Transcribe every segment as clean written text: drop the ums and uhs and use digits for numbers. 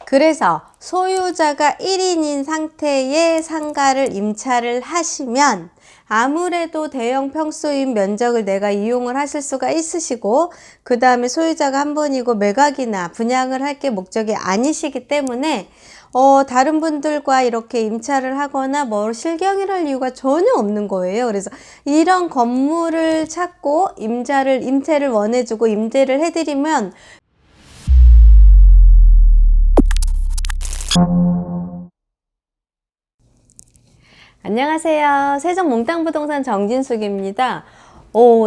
그래서 소유자가 1인인 상태의 상가를 임차를 하시면 아무래도 대형 평수인 면적을 내가 이용을 하실 수가 있으시고, 그 다음에 소유자가 한 분이고 매각이나 분양을 할 게 목적이 아니시기 때문에 다른 분들과 이렇게 임차를 하거나 뭐 실경을 할 이유가 전혀 없는 거예요. 그래서 이런 건물을 찾고 임대를 원해주고 임대를 해드리면 안녕하세요. 세종 몽땅부동산 정진숙입니다.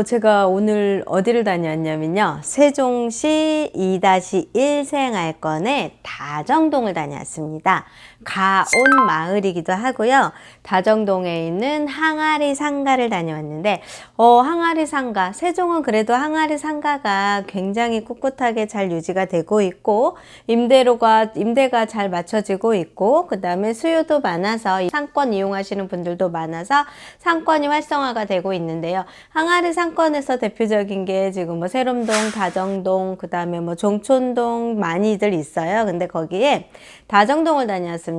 제가 오늘 어디를 다녀왔냐면요. 세종시 2-1 생활권의 다정동을 다녀왔습니다. 가온 마을이기도 하고요. 다정동에 있는 항아리 상가를 다녀왔는데, 항아리 상가, 세종은 그래도 항아리 상가가 굉장히 꿋꿋하게 잘 유지가 되고 있고, 임대가 잘 맞춰지고 있고, 그 다음에 수요도 많아서 상권 이용하시는 분들도 많아서 상권이 활성화가 되고 있는데요. 항아리 상권에서 대표적인 게 지금 뭐 세롬동, 다정동, 그 다음에 뭐 종촌동 많이들 있어요. 근데 거기에 다정동을 다녀왔습니다.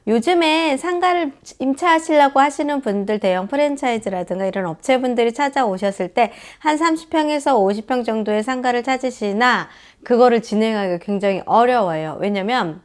요즘에 상가를 임차하시려고 하시는 분들, 대형 프랜차이즈라든가 이런 업체분들이 찾아오셨을 때 한 30평에서 50평 정도의 상가를 찾으시나 그거를 진행하기가 굉장히 어려워요. 왜냐면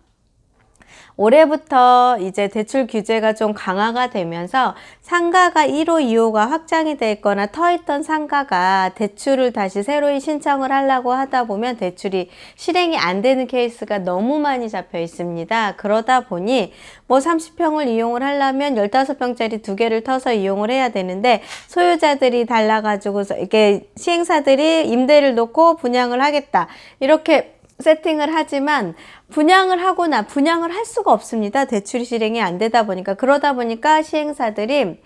올해부터 이제 대출 규제가 좀 강화가 되면서 상가가 1호, 2호가 확장이 돼 있거나 터 있던 상가가 대출을 다시 새로이 신청을 하려고 하다 보면 대출이 실행이 안 되는 케이스가 너무 많이 잡혀 있습니다. 그러다 보니 뭐 30평을 이용을 하려면 15평짜리 2개를 터서 이용을 해야 되는데, 소유자들이 달라가지고서 이렇게 시행사들이 임대를 놓고 분양을 하겠다 이렇게 세팅을 하지만 분양을 할 수가 없습니다. 대출이 실행이 안 되다 보니까. 그러다 보니까 시행사들이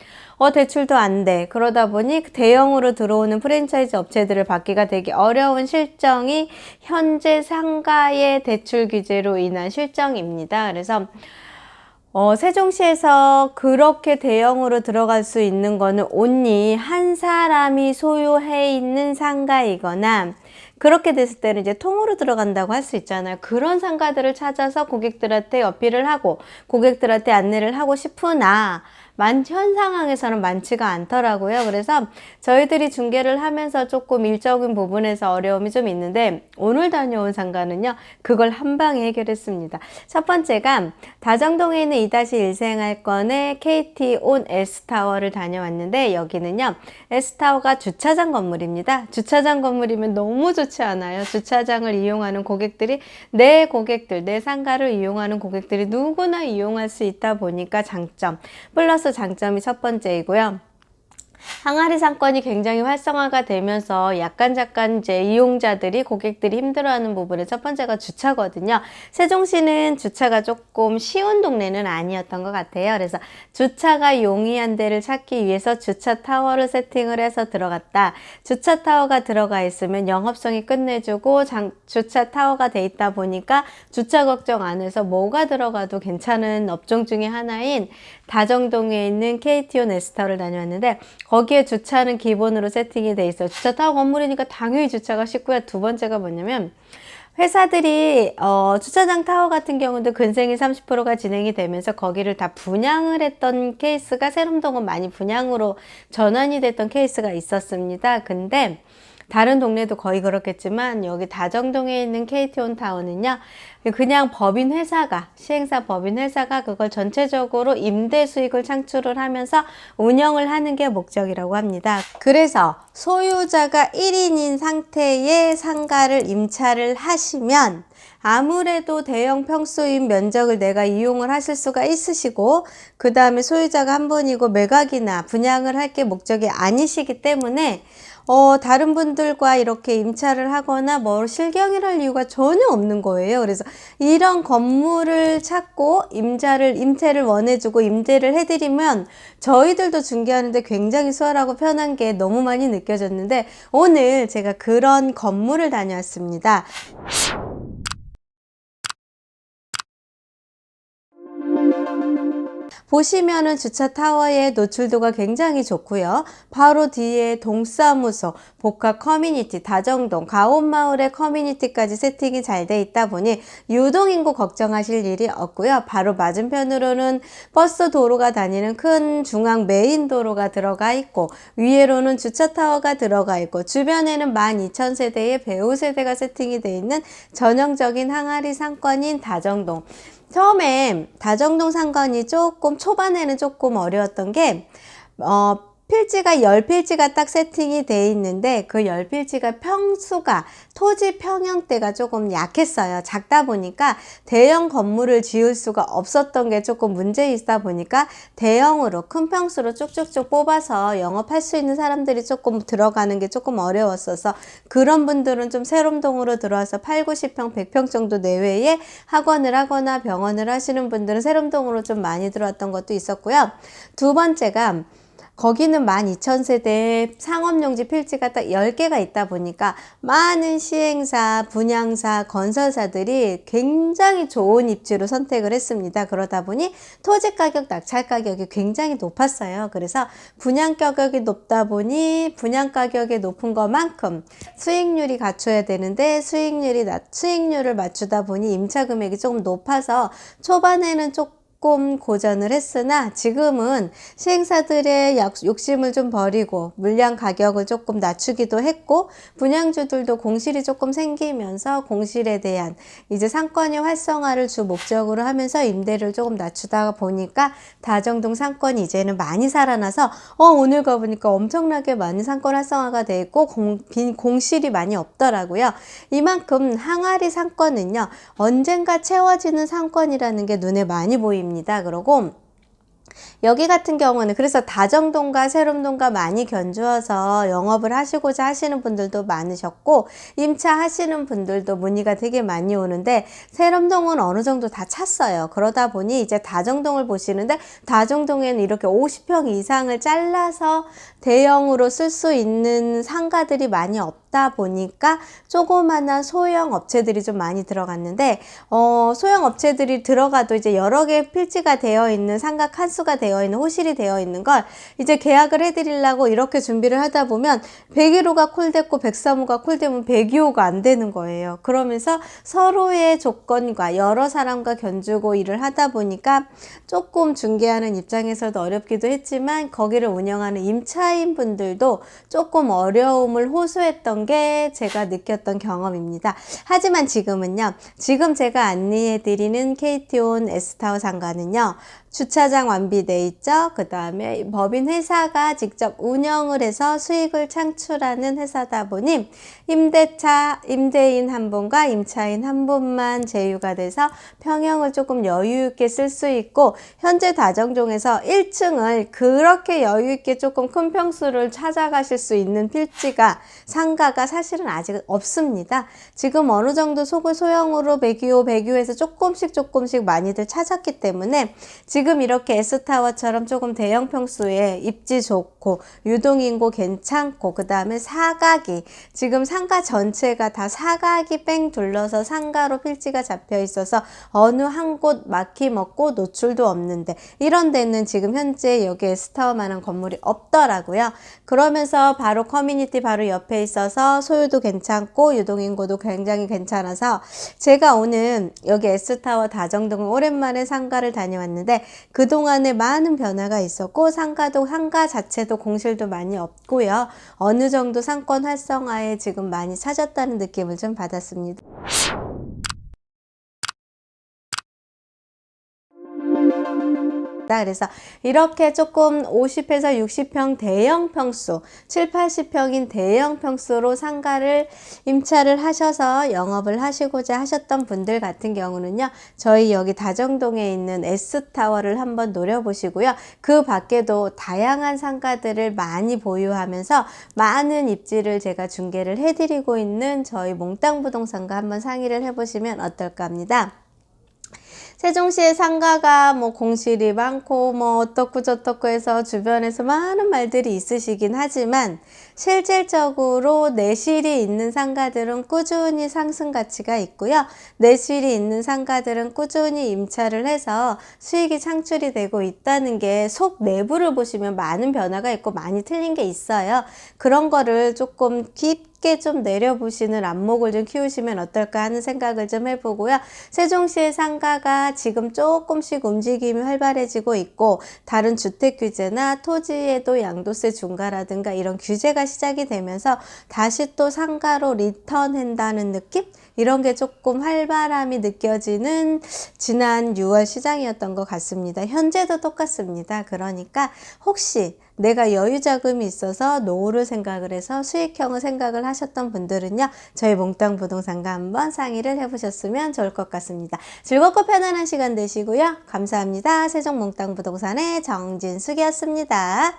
대출도 안 돼. 그러다 보니 대형으로 들어오는 프랜차이즈 업체들을 받기가 되게 어려운 실정이 현재 상가의 대출 규제로 인한 실정입니다. 그래서 세종시에서 그렇게 대형으로 들어갈 수 있는 거는 온리 한 사람이 소유해 있는 상가이거나, 그렇게 됐을 때는 이제 통으로 들어간다고 할 수 있잖아요. 그런 상가들을 찾아서 고객들한테 어필을 하고 고객들한테 안내를 하고 싶으나 현 상황에서는 많지가 않더라고요. 그래서 저희들이 중개를 하면서 조금 일적인 부분에서 어려움이 좀 있는데, 오늘 다녀온 상가는요, 그걸 한 방에 해결했습니다. 첫 번째가 다정동에 있는 2-1 생활권의 KT온 S타워를 다녀왔는데, 여기는요, S타워가 주차장 건물입니다. 주차장 건물이면 너무 좋지 않아요? 주차장을 이용하는 고객들이, 내 상가를 이용하는 고객들이 누구나 이용할 수 있다 보니까 장점, 플러스 장점이 첫 번째이고요. 항아리 상권이 굉장히 활성화가 되면서 잠깐 이제 고객들이 힘들어하는 부분의 첫 번째가 주차거든요. 세종시는 주차가 조금 쉬운 동네는 아니었던 것 같아요. 그래서 주차가 용이한 데를 찾기 위해서 주차 타워를 세팅을 해서 들어갔다. 주차 타워가 들어가 있으면 영업성이 끝내주고 주차 타워가 돼 있다 보니까 주차 걱정 안 해서 뭐가 들어가도 괜찮은 업종 중에 하나인 다정동에 있는 KT온 S타워를 다녀왔는데, 거기에 주차는 기본으로 세팅이 돼 있어요. 주차 타워 건물이니까 당연히 주차가 쉽고요. 두 번째가 뭐냐면, 회사들이 주차장 타워 같은 경우도 근생이 30%가 진행이 되면서 거기를 다 분양을 했던 케이스가, 세롬동은 많이 분양으로 전환이 됐던 케이스가 있었습니다. 근데 다른 동네도 거의 그렇겠지만 여기 다정동에 있는 KT온 타운은요, 그냥 시행사 법인 회사가 그걸 전체적으로 임대 수익을 창출을 하면서 운영을 하는 게 목적이라고 합니다. 그래서 소유자가 1인인 상태의 상가를 임차를 하시면 아무래도 대형 평수인 면적을 내가 이용을 하실 수가 있으시고, 그 다음에 소유자가 한 분이고 매각이나 분양을 할 게 목적이 아니시기 때문에 다른 분들과 이렇게 임차를 하거나 뭐 실경을 할 이유가 전혀 없는 거예요. 그래서 이런 건물을 찾고 임대를 원해주고 임대를 해드리면 저희들도 중개하는데 굉장히 수월하고 편한 게 너무 많이 느껴졌는데, 오늘 제가 그런 건물을 다녀왔습니다. 보시면은 주차 타워의 노출도가 굉장히 좋고요. 바로 뒤에 동사무소, 복합 커뮤니티, 다정동, 가온마을의 커뮤니티까지 세팅이 잘 돼 있다 보니 유동인구 걱정하실 일이 없고요. 바로 맞은편으로는 버스 도로가 다니는 큰 중앙 메인 도로가 들어가 있고, 위에로는 주차 타워가 들어가 있고, 주변에는 12,000세대의 배우 세대가 세팅이 돼 있는 전형적인 항아리 상권인 다정동. 처음에 다정동 상권이 조금 초반에는 조금 어려웠던 게 필지가 10필지가 딱 세팅이 돼 있는데 그 10필지가 평수가 토지 평형대가 조금 약했어요. 작다 보니까 대형 건물을 지을 수가 없었던 게 조금 문제 있다 보니까 대형으로 큰 평수로 쭉쭉쭉 뽑아서 영업할 수 있는 사람들이 조금 들어가는 게 조금 어려웠어서 그런 분들은 좀 세롬동으로 들어와서 8, 90평, 100평 정도 내외에 학원을 하거나 병원을 하시는 분들은 세롬동으로 좀 많이 들어왔던 것도 있었고요. 두 번째가 거기는 12,000세대 상업용지 필지가 딱 10개가 있다 보니까 많은 시행사, 분양사, 건설사들이 굉장히 좋은 입지로 선택을 했습니다. 그러다 보니 토지 가격, 낙찰 가격이 굉장히 높았어요. 그래서 분양 가격이 높다 보니 분양 가격이 높은 것만큼 수익률이 갖춰야 되는데 수익률을 맞추다 보니 임차 금액이 조금 높아서 초반에는 조금 고전을 했으나 지금은 시행사들의 욕심을 좀 버리고 물량 가격을 조금 낮추기도 했고, 분양주들도 공실이 조금 생기면서 공실에 대한 이제 상권의 활성화를 주 목적으로 하면서 임대를 조금 낮추다 보니까 다정동 상권이 이제는 많이 살아나서 오늘 가보니까 엄청나게 많은 상권 활성화가 돼 있고 공실이 많이 없더라고요. 이만큼 항아리 상권은요, 언젠가 채워지는 상권이라는 게 눈에 많이 보입니다. 그러고 여기 같은 경우는 그래서 다정동과 세롬동과 많이 견주어서 영업을 하시고자 하시는 분들도 많으셨고, 임차하시는 분들도 문의가 되게 많이 오는데 세롬동은 어느 정도 다 찼어요. 그러다 보니 이제 다정동을 보시는데 다정동에는 이렇게 50평 이상을 잘라서 대형으로 쓸 수 있는 상가들이 많이 없다 보니까 조그마한 소형 업체들이 좀 많이 들어갔는데 소형 업체들이 들어가도 이제 여러 개 필지가 되어 있는 상가 칸수가 되어 있는 호실이 되어 있는 걸 이제 계약을 해드리려고 이렇게 준비를 하다 보면 101호가 콜됐고 103호가 콜되면 102호가 안 되는 거예요. 그러면서 서로의 조건과 여러 사람과 견주고 일을 하다 보니까 조금 중개하는 입장에서도 어렵기도 했지만 거기를 운영하는 임차인 분들도 조금 어려움을 호소했던 게 제가 느꼈던 경험입니다. 하지만 지금은요, 지금 제가 안내해드리는 KT온 S타워 상가는요, 주차장 완비돼 있죠. 그 다음에 법인 회사가 직접 운영을 해서 수익을 창출하는 회사다 보니 임대인 한 분과 임차인 한 분만 제휴가 돼서 평형을 조금 여유 있게 쓸 수 있고, 현재 다정동에서 1층을 그렇게 여유 있게 조금 큰 평수를 찾아가실 수 있는 필지가 상가가 사실은 아직 없습니다. 지금 어느 정도 소형으로 102호에서 조금씩 많이들 찾았기 때문에 지금 이렇게 S타워처럼 조금 대형 평수에 입지 좋고 유동인구 괜찮고 그 다음에 사각이, 지금 상가 전체가 다 사각이 뺑 둘러서 상가로 필지가 잡혀 있어서 어느 한 곳 막힘없고 노출도 없는데, 이런 데는 지금 현재 여기 S타워만한 건물이 없더라고요. 그러면서 바로 커뮤니티 바로 옆에 있어서 소유도 괜찮고 유동인구도 굉장히 괜찮아서 제가 오늘 여기 S타워 다정동을 오랜만에 상가를 다녀왔는데 그동안에 많은 변화가 있었고 상가 자체도 공실도 많이 없고요. 어느 정도 상권 활성화에 지금 많이 찾았다는 느낌을 좀 받았습니다. 그래서 이렇게 조금 50에서 60평 대형 평수, 7, 80평인 대형 평수로 상가를 임차를 하셔서 영업을 하시고자 하셨던 분들 같은 경우는요, 저희 여기 다정동에 있는 S타워를 한번 노려보시고요. 그 밖에도 다양한 상가들을 많이 보유하면서 많은 입지를 제가 중개를 해드리고 있는 저희 몽땅부동산과 한번 상의를 해보시면 어떨까 합니다. 세종시의 상가가 공실이 많고 어떻고 저떻고 해서 주변에서 많은 말들이 있으시긴 하지만 실질적으로 내실이 있는 상가들은 꾸준히 상승 가치가 있고요. 내실이 있는 상가들은 꾸준히 임차를 해서 수익이 창출이 되고 있다는 게 속 내부를 보시면 많은 변화가 있고 많이 틀린 게 있어요. 그런 거를 조금 깊게 좀 내려보시는 안목을 좀 키우시면 어떨까 하는 생각을 좀 해보고요. 세종시의 상가가 지금 조금씩 움직임이 활발해지고 있고 다른 주택 규제나 토지에도 양도세 중과라든가 이런 규제가 시작이 되면서 다시 또 상가로 리턴한다는 느낌? 이런 게 조금 활발함이 느껴지는 지난 6월 시장이었던 것 같습니다. 현재도 똑같습니다. 그러니까 혹시 내가 여유 자금이 있어서 노후를 생각을 해서 수익형을 생각을 하셨던 분들은요, 저희 몽땅 부동산과 한번 상의를 해보셨으면 좋을 것 같습니다. 즐겁고 편안한 시간 되시고요. 감사합니다. 세종 몽땅 부동산의 정진숙이었습니다.